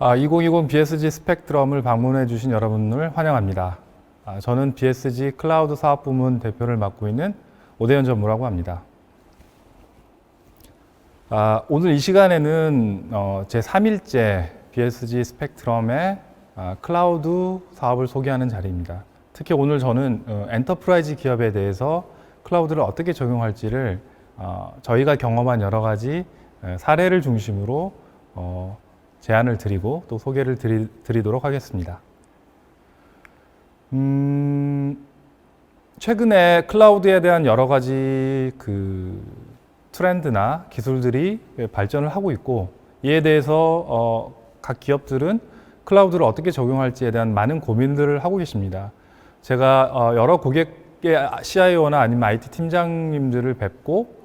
2020 BSG 스펙트럼을 방문해 주신 여러분을 환영합니다. 저는 BSG 클라우드 사업부문 대표를 맡고 있는 오대현 전무라고 합니다. 오늘 이 시간에는 제 3일째 BSG 스펙트럼의 클라우드 사업을 소개하는 자리입니다. 특히 오늘 저는 엔터프라이즈 기업에 대해서 클라우드를 어떻게 적용할지를 저희가 경험한 여러 가지 사례를 중심으로 제안을 드리고 또 소개를 드리도록 하겠습니다. 최근에 클라우드에 대한 여러 가지 트렌드나 기술들이 발전을 하고 있고, 이에 대해서 각 기업들은 클라우드를 어떻게 적용할지에 대한 많은 고민들을 하고 계십니다. 제가 여러 고객의 CIO나 아니면 IT 팀장님들을 뵙고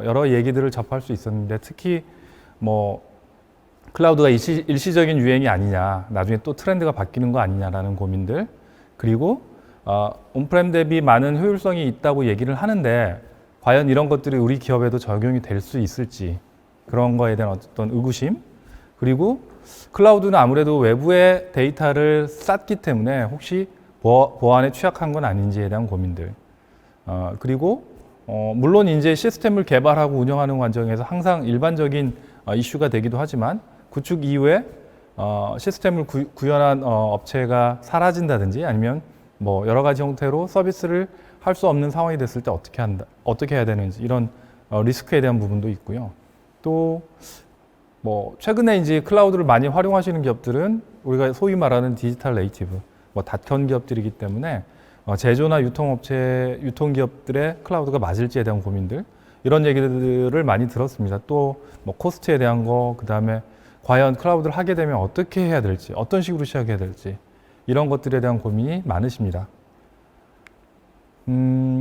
여러 얘기들을 접할 수 있었는데, 특히 클라우드가 일시적인 유행이 아니냐, 나중에 또 트렌드가 바뀌는 거 아니냐라는 고민들, 그리고 온프렘 대비 많은 효율성이 있다고 얘기를 하는데 과연 이런 것들이 우리 기업에도 적용이 될 수 있을지, 그런 거에 대한 어떤 의구심, 그리고 클라우드는 아무래도 외부의 데이터를 쌓기 때문에 혹시 보안에 취약한 건 아닌지에 대한 고민들, 그리고 물론 이제 시스템을 개발하고 운영하는 과정에서 항상 일반적인 이슈가 되기도 하지만, 구축 이후에 시스템을 구현한 업체가 사라진다든지 아니면 여러 가지 형태로 서비스를 할 수 없는 상황이 됐을 때 어떻게 해야 되는지, 이런 리스크에 대한 부분도 있고요. 또 최근에 이제 클라우드를 많이 활용하시는 기업들은 우리가 소위 말하는 디지털 네이티브, 닷컴 기업들이기 때문에 제조나 유통기업들의 클라우드가 맞을지에 대한 고민들, 이런 얘기들을 많이 들었습니다. 또 코스트에 대한 거, 그 다음에 과연 클라우드를 하게 되면 어떻게 해야 될지, 어떤 식으로 시작해야 될지, 이런 것들에 대한 고민이 많으십니다.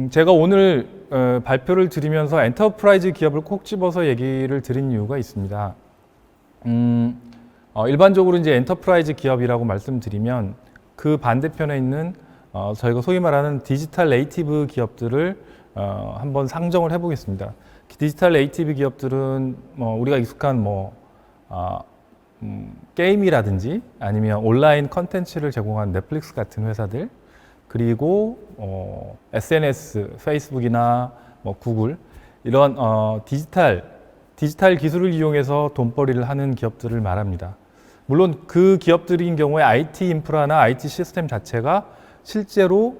제가 오늘 발표를 드리면서 엔터프라이즈 기업을 콕 집어서 얘기를 드린 이유가 있습니다. 일반적으로 이제 엔터프라이즈 기업이라고 말씀드리면 그 반대편에 있는 저희가 소위 말하는 디지털 네이티브 기업들을 한번 상정을 해보겠습니다. 디지털 네이티브 기업들은 우리가 익숙한 게임이라든지 아니면 온라인 컨텐츠를 제공하는 넷플릭스 같은 회사들, 그리고 SNS, 페이스북이나 구글, 이런 디지털 기술을 이용해서 돈벌이를 하는 기업들을 말합니다. 물론 그 기업들인 경우에 IT 인프라나 IT 시스템 자체가 실제로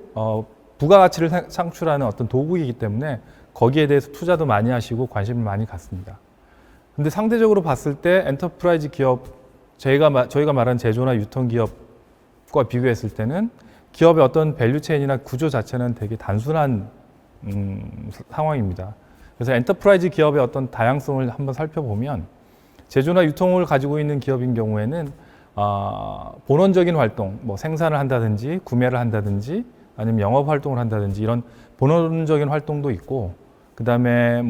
부가가치를 창출하는 어떤 도구이기 때문에 거기에 대해서 투자도 많이 하시고 관심을 많이 갖습니다. 근데 상대적으로 봤을 때 엔터프라이즈 기업, 저희가 말한 제조나 유통기업과 비교했을 때는 기업의 어떤 밸류체인이나 구조 자체는 되게 단순한 상황입니다. 그래서 엔터프라이즈 기업의 어떤 다양성을 한번 살펴보면, 제조나 유통을 가지고 있는 기업인 경우에는 본원적인 활동, 생산을 한다든지 구매를 한다든지 아니면 영업 활동을 한다든지, 이런 본원적인 활동도 있고, 그 다음에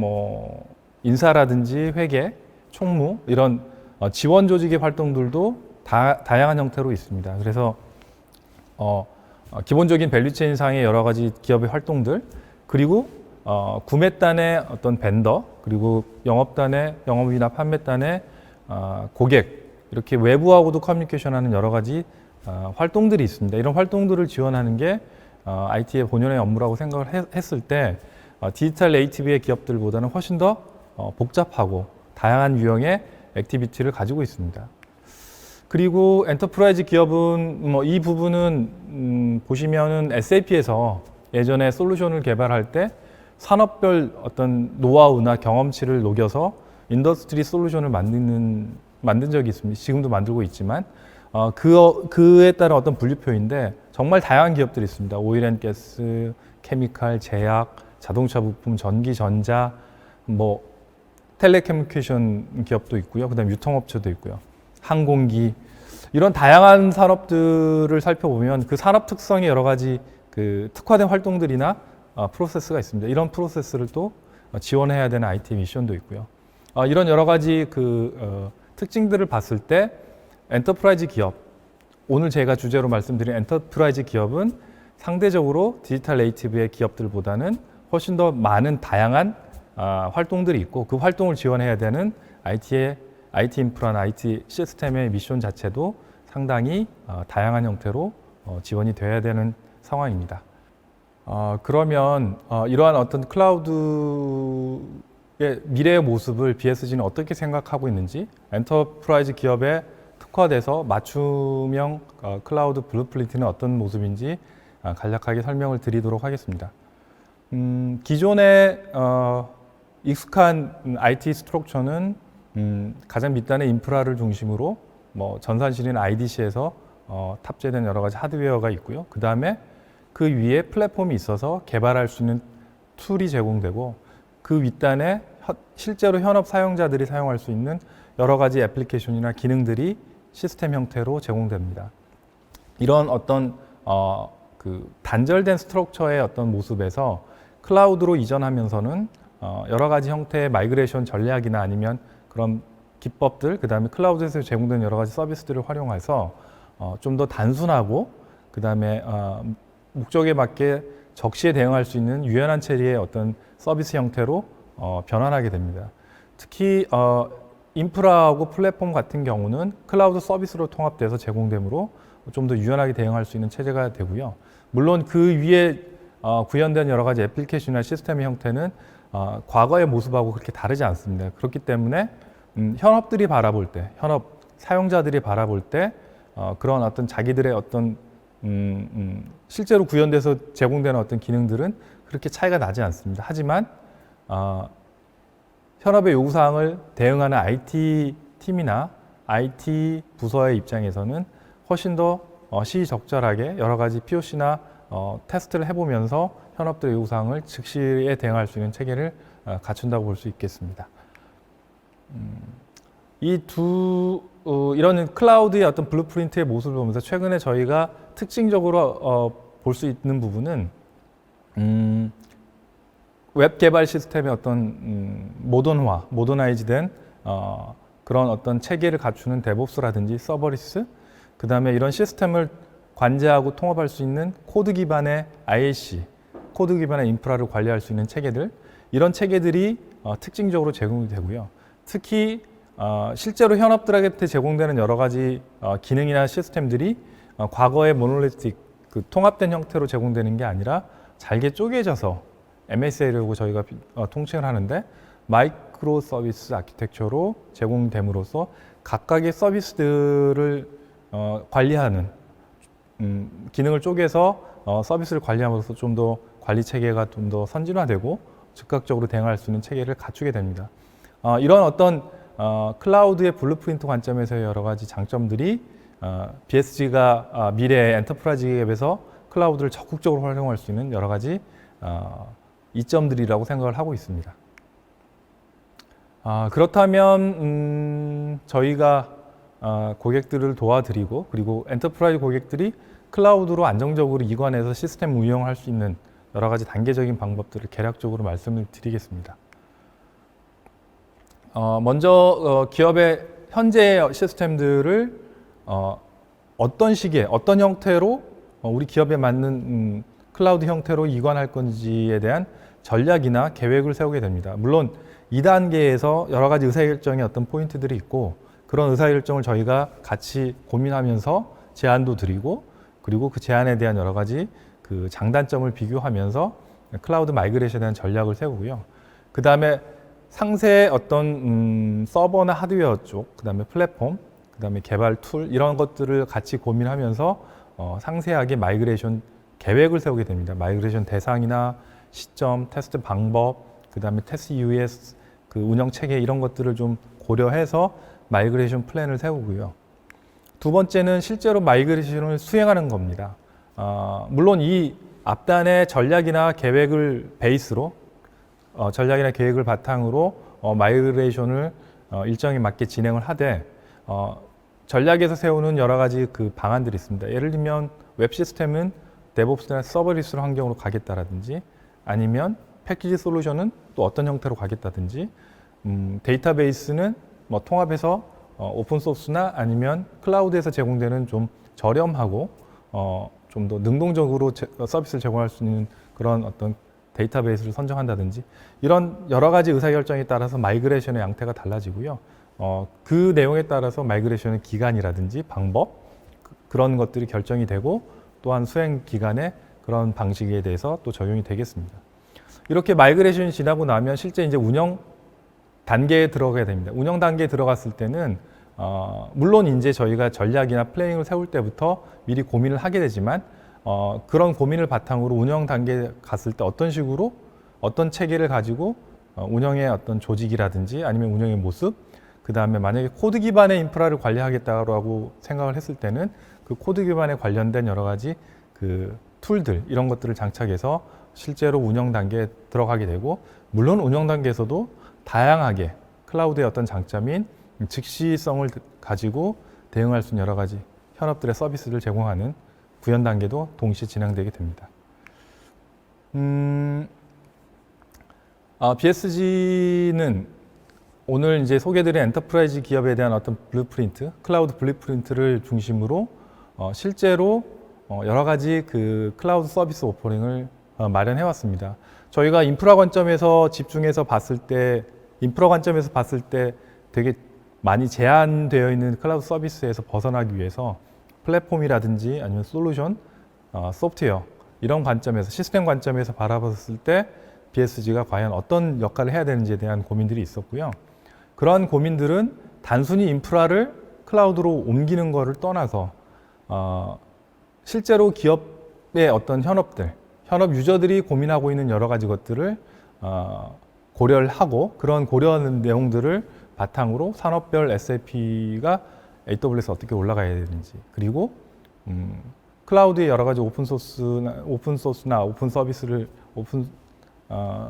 인사라든지 회계, 총무, 이런 지원 조직의 활동들도 다양한 형태로 있습니다. 그래서 기본적인 밸류체인 상의 여러 가지 기업의 활동들, 그리고 구매단의 어떤 벤더, 그리고 영업단의 영업이나 판매단의 고객, 이렇게 외부하고도 커뮤니케이션하는 여러 가지 활동들이 있습니다. 이런 활동들을 지원하는 게 IT의 본연의 업무라고 생각을 했을 때 디지털 네이티브의 기업들보다는 훨씬 더 복잡하고 다양한 유형의 액티비티를 가지고 있습니다. 그리고 엔터프라이즈 기업은 이 부분은 보시면은 SAP에서 예전에 솔루션을 개발할 때 산업별 어떤 노하우나 경험치를 녹여서 인더스트리 솔루션을 만든 적이 있습니다. 지금도 만들고 있지만 그에 따른 어떤 분류표인데 정말 다양한 기업들이 있습니다. 오일앤가스, 케미칼, 제약, 자동차 부품, 전기, 전자, 텔레커뮤니케이션 기업도 있고요. 그다음에 유통업체도 있고요. 항공기, 이런 다양한 산업들을 살펴보면 그 산업 특성의 여러 가지 특화된 활동들이나 프로세스가 있습니다. 이런 프로세스를 또 지원해야 되는 IT 미션도 있고요. 이런 여러 가지 특징들을 봤을 때 엔터프라이즈 기업, 오늘 제가 주제로 말씀드린 엔터프라이즈 기업은 상대적으로 디지털 네이티브의 기업들보다는 훨씬 더 많은 다양한 활동들이 있고, 그 활동을 지원해야 되는 IT의 IT 인프라나 IT 시스템의 미션 자체도 상당히 다양한 형태로 지원이 돼야 되는 상황입니다. 그러면 이러한 어떤 클라우드의 미래의 모습을 BSG는 어떻게 생각하고 있는지 엔터프라이즈 기업에 특화돼서 맞춤형 클라우드 블루프린트는 어떤 모습인지 간략하게 설명을 드리도록 하겠습니다. 기존의 익숙한 IT 스트럭처는 가장 밑단의 인프라를 중심으로 전산실인 IDC에서 탑재된 여러 가지 하드웨어가 있고요. 그 다음에 그 위에 플랫폼이 있어서 개발할 수 있는 툴이 제공되고 그 윗단에 실제로 현업 사용자들이 사용할 수 있는 여러 가지 애플리케이션이나 기능들이 시스템 형태로 제공됩니다. 이런 어떤 그 단절된 스트럭처의 어떤 모습에서 클라우드로 이전하면서는 여러 가지 형태의 마이그레이션 전략이나 아니면 그런 기법들, 그 다음에 클라우드에서 제공되는 여러 가지 서비스들을 활용해서 좀 더 단순하고 그 다음에 목적에 맞게 적시에 대응할 수 있는 유연한 체리의 어떤 서비스 형태로 변환하게 됩니다. 특히 인프라하고 플랫폼 같은 경우는 클라우드 서비스로 통합돼서 제공되므로 좀 더 유연하게 대응할 수 있는 체제가 되고요. 물론 그 위에 구현된 여러 가지 애플리케이션이나 시스템의 형태는 과거의 모습하고 그렇게 다르지 않습니다. 그렇기 때문에 현업들이 바라볼 때, 현업 사용자들이 바라볼 때 그런 어떤 자기들의 어떤 실제로 구현돼서 제공되는 어떤 기능들은 그렇게 차이가 나지 않습니다. 하지만 현업의 요구사항을 대응하는 IT 팀이나 IT 부서의 입장에서는 훨씬 더 시의적절하게 여러 가지 POC나 테스트를 해보면서 현업들의 요구사항을 즉시에 대응할 수 있는 체계를 갖춘다고 볼 수 있겠습니다. 이런 클라우드의 어떤 블루프린트의 모습을 보면서 최근에 저희가 특징적으로 볼 수 있는 부분은 웹 개발 시스템의 어떤 모더나이즈된 그런 어떤 체계를 갖추는 데브옵스라든지 서버리스, 그 다음에 이런 시스템을 관제하고 통합할 수 있는 코드 기반의 IAC, 코드 기반의 인프라를 관리할 수 있는 체계들, 이런 체계들이 특징적으로 제공이 되고요. 특히 실제로 현업들한테 제공되는 여러 가지 기능이나 시스템들이 과거의 모노리틱, 그 통합된 형태로 제공되는 게 아니라 잘게 쪼개져서 MSA라고 저희가 통칭을 하는데 마이크로 서비스 아키텍처로 제공됨으로써 각각의 서비스들을 관리하는 기능을 쪼개서 서비스를 관리함으로써 좀 더 관리 체계가 좀 더 선진화되고 즉각적으로 대응할 수 있는 체계를 갖추게 됩니다. 이런 어떤 클라우드의 블루프린트 관점에서의 여러 가지 장점들이 BSG가 미래의 엔터프라이즈 기업에서 클라우드를 적극적으로 활용할 수 있는 여러 가지 이점들이라고 생각을 하고 있습니다. 그렇다면 저희가 고객들을 도와드리고 그리고 엔터프라이즈 고객들이 클라우드로 안정적으로 이관해서 시스템 운영할 수 있는 여러 가지 단계적인 방법들을 개략적으로 말씀을 드리겠습니다. 먼저 기업의 현재 시스템들을 어떤 시기에 어떤 형태로 우리 기업에 맞는 클라우드 형태로 이관할 건지에 대한 전략이나 계획을 세우게 됩니다. 물론 2단계에서 여러 가지 의사결정의 어떤 포인트들이 있고 그런 의사결정을 저희가 같이 고민하면서 제안도 드리고 그리고 그 제안에 대한 여러 가지 그 장단점을 비교하면서 클라우드 마이그레이션에 대한 전략을 세우고요. 그 다음에 상세 어떤 서버나 하드웨어 쪽, 그 다음에 플랫폼, 그 다음에 개발 툴 이런 것들을 같이 고민하면서 상세하게 마이그레이션 계획을 세우게 됩니다. 마이그레이션 대상이나 시점, 테스트 방법, 그 다음에 테스트 이후의 그 운영 체계 이런 것들을 좀 고려해서 마이그레이션 플랜을 세우고요. 두 번째는 실제로 마이그레이션을 수행하는 겁니다. 물론 이 앞단의 전략이나 계획을 베이스로 전략이나 계획을 바탕으로 마이그레이션을 일정에 맞게 진행을 하되 전략에서 세우는 여러 가지 그 방안들이 있습니다. 예를 들면 웹 시스템은 데브옵스나 서버리스 환경으로 가겠다라든지 아니면 패키지 솔루션은 또 어떤 형태로 가겠다든지 데이터베이스는 뭐 통합해서 오픈 소스나 아니면 클라우드에서 제공되는 좀 저렴하고 좀 더 능동적으로 서비스를 제공할 수 있는 그런 어떤 데이터베이스를 선정한다든지 이런 여러 가지 의사결정에 따라서 마이그레이션의 양태가 달라지고요. 그 내용에 따라서 마이그레이션의 기간이라든지 방법 그런 것들이 결정이 되고 또한 수행 기간에 그런 방식에 대해서 또 적용이 되겠습니다. 이렇게 마이그레이션이 지나고 나면 실제 이제 운영 단계에 들어가게 됩니다. 운영 단계에 들어갔을 때는 물론 이제 저희가 전략이나 플래닝을 세울 때부터 미리 고민을 하게 되지만 그런 고민을 바탕으로 운영 단계에 갔을 때 어떤 식으로 어떤 체계를 가지고 운영의 어떤 조직이라든지 아니면 운영의 모습 그 다음에 만약에 코드 기반의 인프라를 관리하겠다고 생각을 했을 때는 그 코드 기반에 관련된 여러 가지 그 툴들 이런 것들을 장착해서 실제로 운영 단계에 들어가게 되고 물론 운영 단계에서도 다양하게 클라우드의 어떤 장점인 즉시성을 가지고 대응할 수 있는 여러 가지 현업들의 서비스를 제공하는 구현 단계도 동시에 진행되게 됩니다. BSG는 오늘 이제 소개드린 엔터프라이즈 기업에 대한 어떤 블루프린트, 클라우드 블루프린트를 중심으로 실제로 여러 가지 그 클라우드 서비스 오퍼링을 마련해 왔습니다. 저희가 인프라 관점에서 집중해서 봤을 때, 인프라 관점에서 봤을 때 되게 많이 제한되어 있는 클라우드 서비스에서 벗어나기 위해서 플랫폼이라든지 아니면 솔루션, 소프트웨어 이런 관점에서 시스템 관점에서 바라봤을 때 BSG가 과연 어떤 역할을 해야 되는지에 대한 고민들이 있었고요. 그런 고민들은 단순히 인프라를 클라우드로 옮기는 것을 떠나서 실제로 기업의 어떤 현업들, 현업 유저들이 고민하고 있는 여러 가지 것들을 고려를 하고 그런 고려하는 내용들을 바탕으로 산업별 SAP가 AWS 어떻게 올라가야 되는지 그리고 클라우드의 여러 가지 오픈 소스나 오픈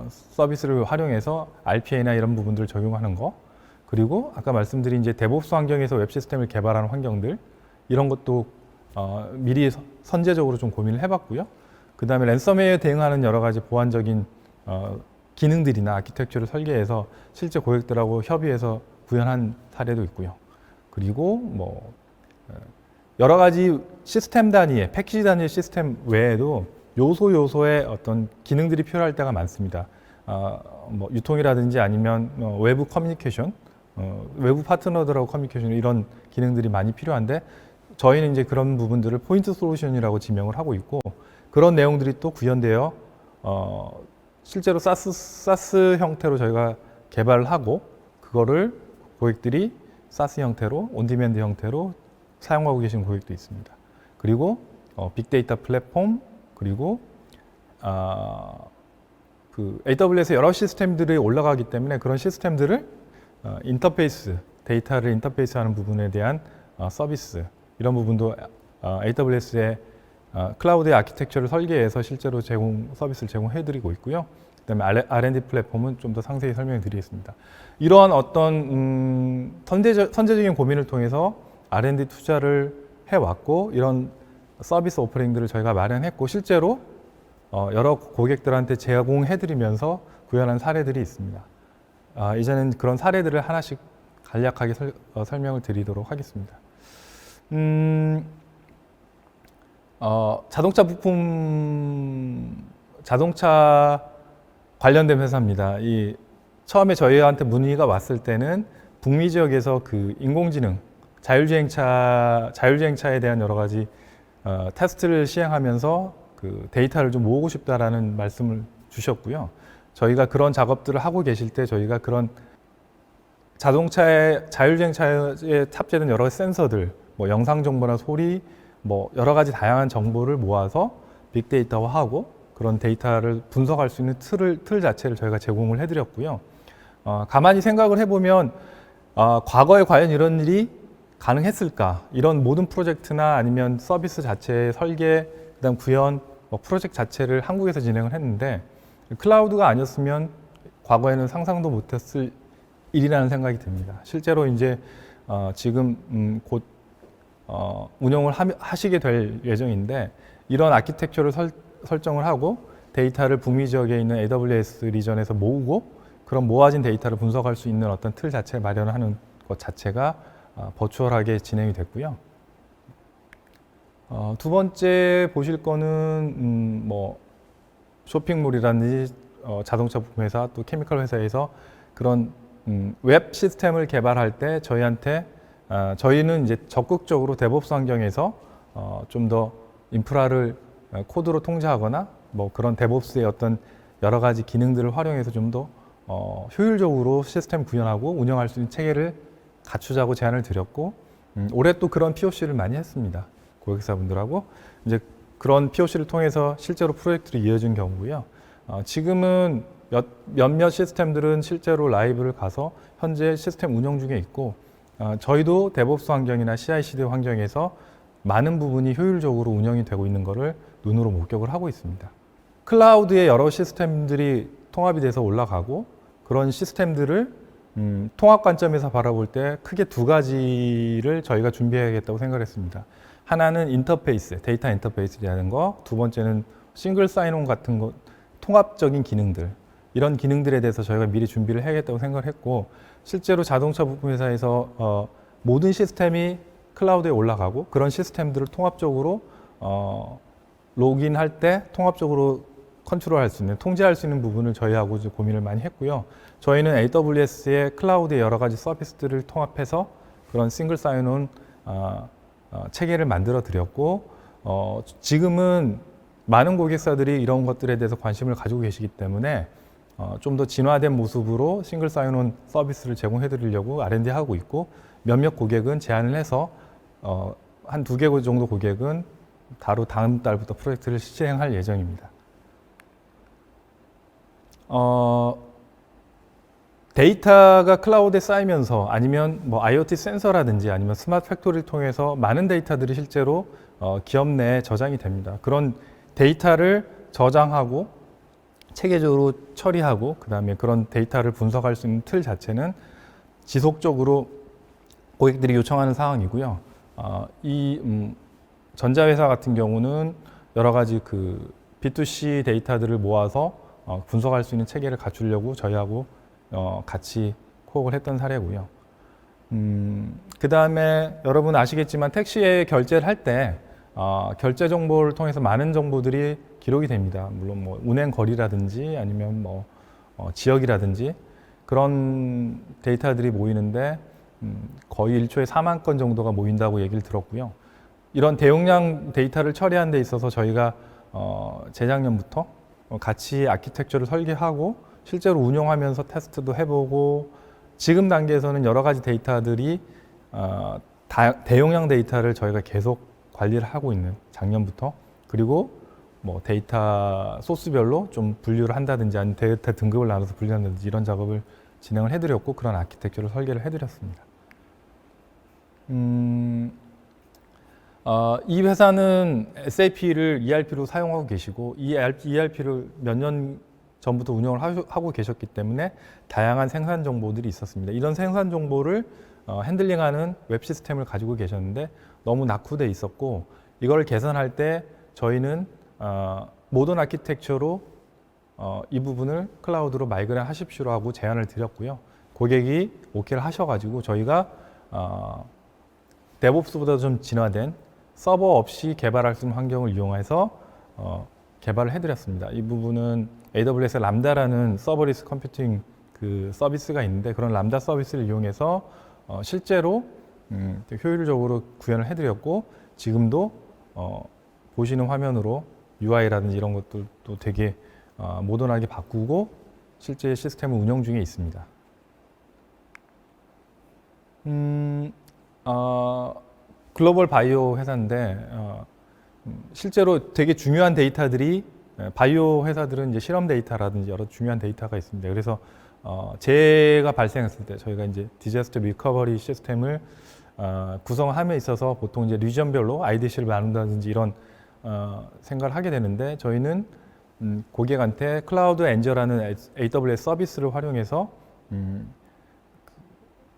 서비스를 활용해서 RPA나 이런 부분들을 적용하는 거 그리고 아까 말씀드린 이제 데브옵스 환경에서 웹 시스템을 개발하는 환경들 이런 것도 미리 선제적으로 좀 고민을 해봤고요. 그 다음에 랜섬웨어에 대응하는 여러 가지 보안적인 기능들이나 아키텍처를 설계해서 실제 고객들하고 협의해서 구현한 사례도 있고요. 그리고 뭐 여러 가지 시스템 단위의 패키지 단위의 시스템 외에도 요소의 어떤 기능들이 필요할 때가 많습니다. 뭐 유통이라든지 아니면 외부 커뮤니케이션, 외부 파트너들하고 커뮤니케이션 이런 기능들이 많이 필요한데 저희는 이제 그런 부분들을 포인트 솔루션이라고 지명을 하고 있고 그런 내용들이 또 구현되어 실제로 사스 형태로 저희가 개발을 하고 그거를 고객들이 사스 형태로 온디맨드 형태로 사용하고 계신 고객도 있습니다. 그리고 빅데이터 플랫폼 그리고 그 AWS의 여러 시스템들이 올라가기 때문에 그런 시스템들을 인터페이스 데이터를 인터페이스하는 부분에 대한 서비스 이런 부분도 AWS의 클라우드의 아키텍처를 설계해서 실제로 서비스를 제공해드리고 있고요. 그다음에 R&D 플랫폼은 좀 더 상세히 설명해 드리겠습니다. 이러한 어떤 선제적인 고민을 통해서 R&D 투자를 해왔고 이런 서비스 오퍼링들을 저희가 마련했고 실제로 여러 고객들한테 제공해드리면서 구현한 사례들이 있습니다. 이제는 그런 사례들을 하나씩 간략하게 설명을 드리도록 하겠습니다. 자동차 부품, 자동차 관련된 회사입니다. 처음에 저희한테 문의가 왔을 때는 북미 지역에서 그 인공지능, 자율주행차에 대한 여러 가지 테스트를 시행하면서 그 데이터를 좀 모으고 싶다라는 말씀을 주셨고요. 저희가 그런 작업들을 하고 계실 때 저희가 그런 자율주행차에 탑재된 여러 가지 센서들, 뭐 영상 정보나 소리, 뭐 여러 가지 다양한 정보를 모아서 빅데이터화하고 그런 데이터를 분석할 수 있는 틀 자체를 저희가 제공을 해드렸고요. 가만히 생각을 해보면 과거에 과연 이런 일이 가능했을까? 이런 모든 프로젝트나 아니면 서비스 자체의 설계, 그다음 구현, 프로젝트 자체를 한국에서 진행을 했는데 클라우드가 아니었으면 과거에는 상상도 못했을 일이라는 생각이 듭니다. 실제로 이제 지금 곧 운영을 하시게 될 예정인데 이런 아키텍처를 설정을 하고 데이터를 북미 지역에 있는 AWS 리전에서 모으고 그런 모아진 데이터를 분석할 수 있는 어떤 틀 자체를 마련하는 것 자체가 버추얼하게 진행이 됐고요. 두 번째 보실 거는 뭐 쇼핑몰이라든지 자동차 부품 회사 또 케미컬 회사에서 그런 웹 시스템을 개발할 때 저희는 이제 적극적으로 데브옵스 환경에서 좀 더 인프라를 코드로 통제하거나 뭐 그런 데브옵스의 어떤 여러 가지 기능들을 활용해서 좀 더 효율적으로 시스템 구현하고 운영할 수 있는 체계를 갖추자고 제안을 드렸고, 올해 또 그런 POC를 많이 했습니다. 고객사분들하고 이제 그런 POC를 통해서 실제로 프로젝트를 이어진 경우고요. 지금은 몇몇 시스템들은 실제로 라이브를 가서 현재 시스템 운영 중에 있고, 저희도 데브옵스 환경이나 CI/CD 환경에서 많은 부분이 효율적으로 운영이 되고 있는 것을 눈으로 목격을 하고 있습니다. 클라우드에 여러 시스템들이 통합이 돼서 올라가고, 그런 시스템들을 통합 관점에서 바라볼 때 크게 두 가지를 저희가 준비해야겠다고 생각했습니다. 하나는 인터페이스, 데이터 인터페이스라는 거, 두 번째는 싱글 사인온 같은 거, 통합적인 기능들, 이런 기능들에 대해서 저희가 미리 준비를 해야겠다고 생각을 했고, 실제로 자동차 부품 회사에서 모든 시스템이 클라우드에 올라가고 그런 시스템들을 통합적으로 로그인할 때 통합적으로 컨트롤할 수 있는, 통제할 수 있는 부분을 저희하고 고민을 많이 했고요. 저희는 AWS의 클라우드의 여러 가지 서비스들을 통합해서 그런 싱글 사인온 체계를 만들어 드렸고, 지금은 많은 고객사들이 이런 것들에 대해서 관심을 가지고 계시기 때문에 좀 더 진화된 모습으로 싱글 사인온 서비스를 제공해 드리려고 R&D 하고 있고, 몇몇 고객은 제안을 해서 한 2개 정도 고객은 바로 다음 달부터 프로젝트를 시행할 예정입니다. 데이터가 클라우드에 쌓이면서 아니면 뭐 IoT 센서라든지 아니면 스마트 팩토리를 통해서 많은 데이터들이 실제로 기업 내에 저장이 됩니다. 그런 데이터를 저장하고 체계적으로 처리하고 그다음에 그런 데이터를 분석할 수 있는 틀 자체는 지속적으로 고객들이 요청하는 상황이고요. 이 전자회사 같은 경우는 여러 가지 그 B2C 데이터들을 모아서 분석할 수 있는 체계를 갖추려고 저희하고 같이 코업을 했던 사례고요. 그 다음에 여러분 아시겠지만 택시에 결제를 할 때 결제 정보를 통해서 많은 정보들이 기록이 됩니다. 물론 뭐 운행 거리라든지 아니면 뭐 지역이라든지 그런 데이터들이 모이는데 거의 1초에 4만 건 정도가 모인다고 얘기를 들었고요. 이런 대용량 데이터를 처리하는 데 있어서 저희가 재작년부터 같이 아키텍처를 설계하고 실제로 운영하면서 테스트도 해보고, 지금 단계에서는 여러 가지 데이터들이 대용량 데이터를 저희가 계속 관리를 하고 있는, 작년부터, 그리고 뭐 데이터 소스별로 좀 분류를 한다든지 아니면 데이터 등급을 나눠서 분류한다든지 이런 작업을 진행을 해드렸고, 그런 아키텍처를 설계를 해드렸습니다. 이 회사는 SAP를 ERP로 사용하고 계시고, 이 ERP를 몇 년 전부터 운영을 하고 계셨기 때문에 다양한 생산 정보들이 있었습니다. 이런 생산 정보를 핸들링하는 웹 시스템을 가지고 계셨는데 너무 낙후돼 있었고, 이걸 개선할 때 저희는 모던 아키텍처로 이 부분을 클라우드로 마이그레이션 하십시오 하고 제안을 드렸고요. 고객이 오케이를 하셔가지고 저희가 데브옵스보다 좀 진화된 서버 없이 개발할 수 있는 환경을 이용해서 개발을 해드렸습니다. 이 부분은 AWS 람다라는 서버리스 컴퓨팅 그 서비스가 있는데, 그런 람다 서비스를 이용해서 실제로 효율적으로 구현을 해드렸고, 지금도 보시는 화면으로 UI라든지 이런 것들도 되게 모던하게 바꾸고 실제 시스템을 운영 중에 있습니다. 글로벌 바이오 회사인데 실제로 되게 중요한 데이터들이, 바이오 회사들은 이제 실험 데이터라든지 여러 중요한 데이터가 있습니다. 그래서 재해가 발생했을 때 저희가 이제 디자스터 리커버리 시스템을 구성함에 있어서 보통 이제 리전별로 IDC를 나눈다든지 이런 생각을 하게 되는데, 저희는 고객한테 클라우드 엔저라는 AWS 서비스를 활용해서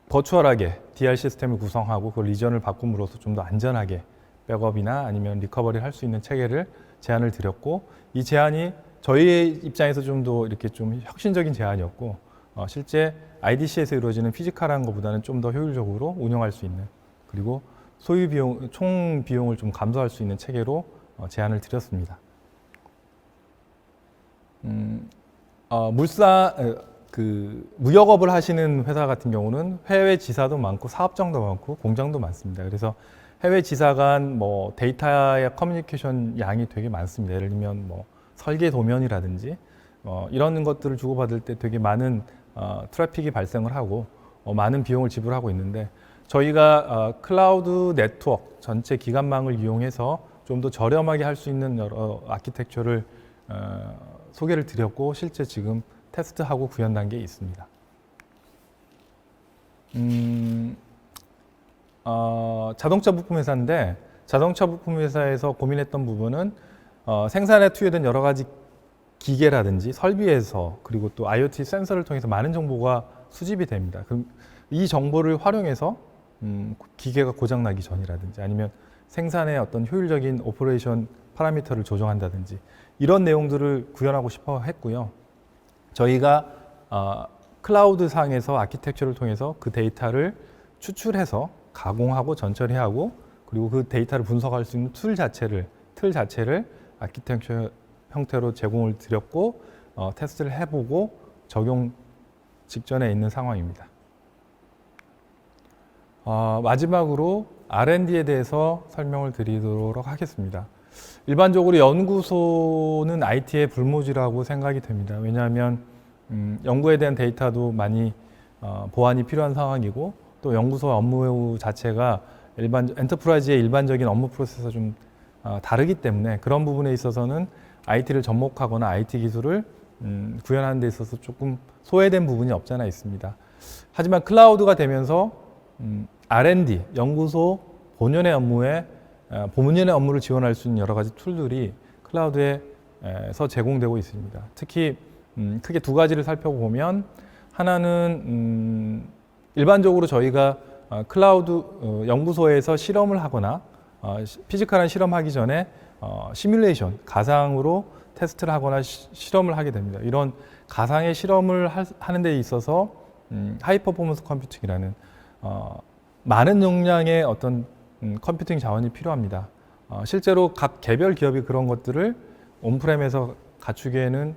버추얼하게 DR 시스템을 구성하고 그 리전을 바꿈으로써 좀 더 안전하게 백업이나 아니면 리커버리를 할 수 있는 체계를 제안을 드렸고, 이 제안이 저희 입장에서 좀 더 이렇게 좀 혁신적인 제안이었고, 실제 IDC에서 이루어지는 피지컬한 것보다는 좀 더 효율적으로 운영할 수 있는, 그리고 소유 비용, 총 비용을 좀 감소할 수 있는 체계로 제안을 드렸습니다. 그 무역업을 하시는 회사 같은 경우는 해외 지사도 많고 사업장도 많고 공장도 많습니다. 그래서 해외 지사 간 뭐 데이터의 커뮤니케이션 양이 되게 많습니다. 예를 들면 뭐 설계 도면이라든지 이런 것들을 주고받을 때 되게 많은 트래픽이 발생을 하고 많은 비용을 지불하고 있는데 저희가 클라우드 네트워크 전체 기관망을 이용해서 좀 더 저렴하게 할 수 있는 여러 아키텍처를 소개를 드렸고 실제 지금 테스트하고 구현 단계에 있습니다. 자동차 부품 회사인데 자동차 부품 회사에서 고민했던 부분은 생산에 투여된 여러 가지 기계라든지 설비에서 그리고 또 IoT 센서를 통해서 많은 정보가 수집이 됩니다. 그럼 이 정보를 활용해서 기계가 고장나기 전이라든지 아니면 생산의 어떤 효율적인 오퍼레이션 파라미터를 조정한다든지 이런 내용들을 구현하고 싶어 했고요. 저희가 클라우드 상에서 아키텍처를 통해서 그 데이터를 추출해서 가공하고 전처리하고 그리고 그 데이터를 분석할 수 있는 틀 자체를 아키텍처 형태로 제공을 드렸고 테스트를 해보고 적용 직전에 있는 상황입니다. 마지막으로 R&D에 대해서 설명을 드리도록 하겠습니다. 일반적으로 연구소는 IT의 불모지라고 생각이 됩니다. 왜냐하면 연구에 대한 데이터도 많이 보완이 필요한 상황이고 또 연구소 업무 자체가 엔터프라이즈의 일반적인 업무 프로세스와 좀 다르기 때문에 그런 부분에 있어서는 IT를 접목하거나 IT 기술을 구현하는 데 있어서 조금 소외된 부분이 없잖아 있습니다. 하지만 클라우드가 되면서 R&D, 연구소 본연의 업무를 지원할 수 있는 여러 가지 툴들이 클라우드에서 제공되고 있습니다. 특히 크게 두 가지를 살펴보면 하나는 일반적으로 저희가 클라우드 연구소에서 실험을 하거나 피지컬한 실험하기 전에 시뮬레이션, 가상으로 테스트를 하거나 실험을 하게 됩니다. 이런 가상의 실험을 하는 데 있어서 하이 퍼포먼스 컴퓨팅이라는 많은 용량의 어떤 컴퓨팅 자원이 필요합니다. 실제로 각 개별 기업이 그런 것들을 온프렘에서 갖추기에는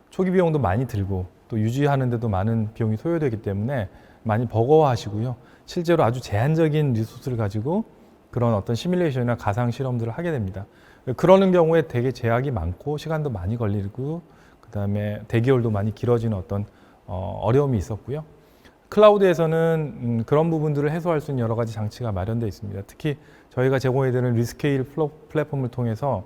초기 비용도 많이 들고 또 유지하는 데도 많은 비용이 소요되기 때문에 많이 버거워하시고요. 실제로 아주 제한적인 리소스를 가지고 그런 어떤 시뮬레이션이나 가상 실험들을 하게 됩니다. 그러는 경우에 되게 제약이 많고 시간도 많이 걸리고 그다음에 대기열도 많이 길어지는 어떤 어려움이 있었고요. 클라우드에서는 그런 부분들을 해소할 수 있는 여러 가지 장치가 마련되어 있습니다. 특히 저희가 제공해드리는 리스케일 플랫폼을 통해서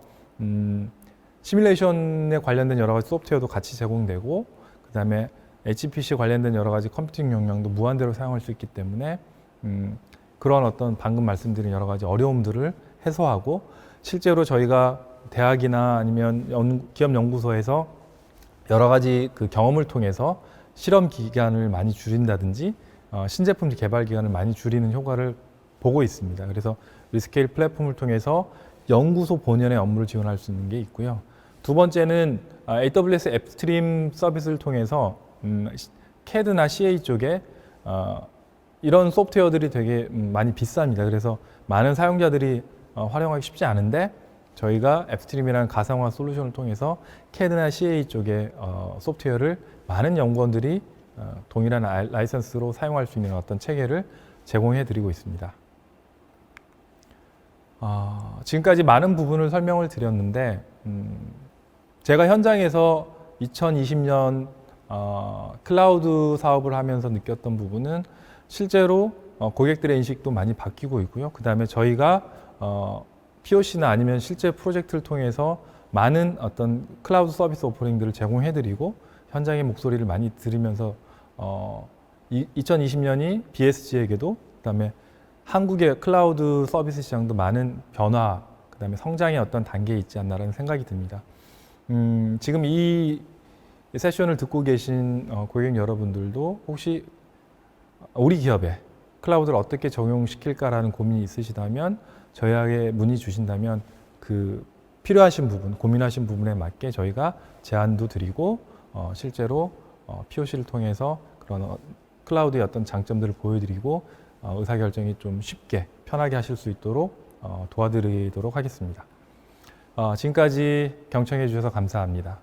시뮬레이션에 관련된 여러 가지 소프트웨어도 같이 제공되고 그 다음에 HPC 관련된 여러 가지 컴퓨팅 용량도 무한대로 사용할 수 있기 때문에 그런 어떤 방금 말씀드린 여러 가지 어려움들을 해소하고 실제로 저희가 대학이나 아니면 기업 연구소에서 여러 가지 그 경험을 통해서 실험 기간을 많이 줄인다든지 신제품 개발 기간을 많이 줄이는 효과를 보고 있습니다. 그래서 리스케일 플랫폼을 통해서 연구소 본연의 업무를 지원할 수 있는 게 있고요. 두 번째는 AWS 앱스트림 서비스를 통해서 CAD나 CA 쪽에 이런 소프트웨어들이 되게 많이 비쌉니다. 그래서 많은 사용자들이 활용하기 쉽지 않은데 저희가 앱스트림이라는 가상화 솔루션을 통해서 CAD나 CA 쪽의 소프트웨어를 많은 연구원들이 동일한 라이선스로 사용할 수 있는 어떤 체계를 제공해 드리고 있습니다. 지금까지 많은 부분을 설명을 드렸는데 제가 현장에서 2020년 클라우드 사업을 하면서 느꼈던 부분은 실제로 고객들의 인식도 많이 바뀌고 있고요. 그 다음에 저희가 POC나 아니면 실제 프로젝트를 통해서 많은 어떤 클라우드 서비스 오퍼링들을 제공해드리고 현장의 목소리를 많이 들으면서 2020년이 BSG에게도 그다음에 한국의 클라우드 서비스 시장도 많은 변화, 그다음에 성장의 어떤 단계에 있지 않나라는 생각이 듭니다. 지금 이 세션을 듣고 계신 고객 여러분들도 혹시 우리 기업에 클라우드를 어떻게 적용시킬까라는 고민이 있으시다면 저희에게 문의 주신다면 그 필요하신 부분, 고민하신 부분에 맞게 저희가 제안도 드리고 실제로 POC를 통해서 그런 클라우드의 어떤 장점들을 보여드리고 의사결정이 좀 쉽게 편하게 하실 수 있도록 도와드리도록 하겠습니다. 지금까지 경청해 주셔서 감사합니다.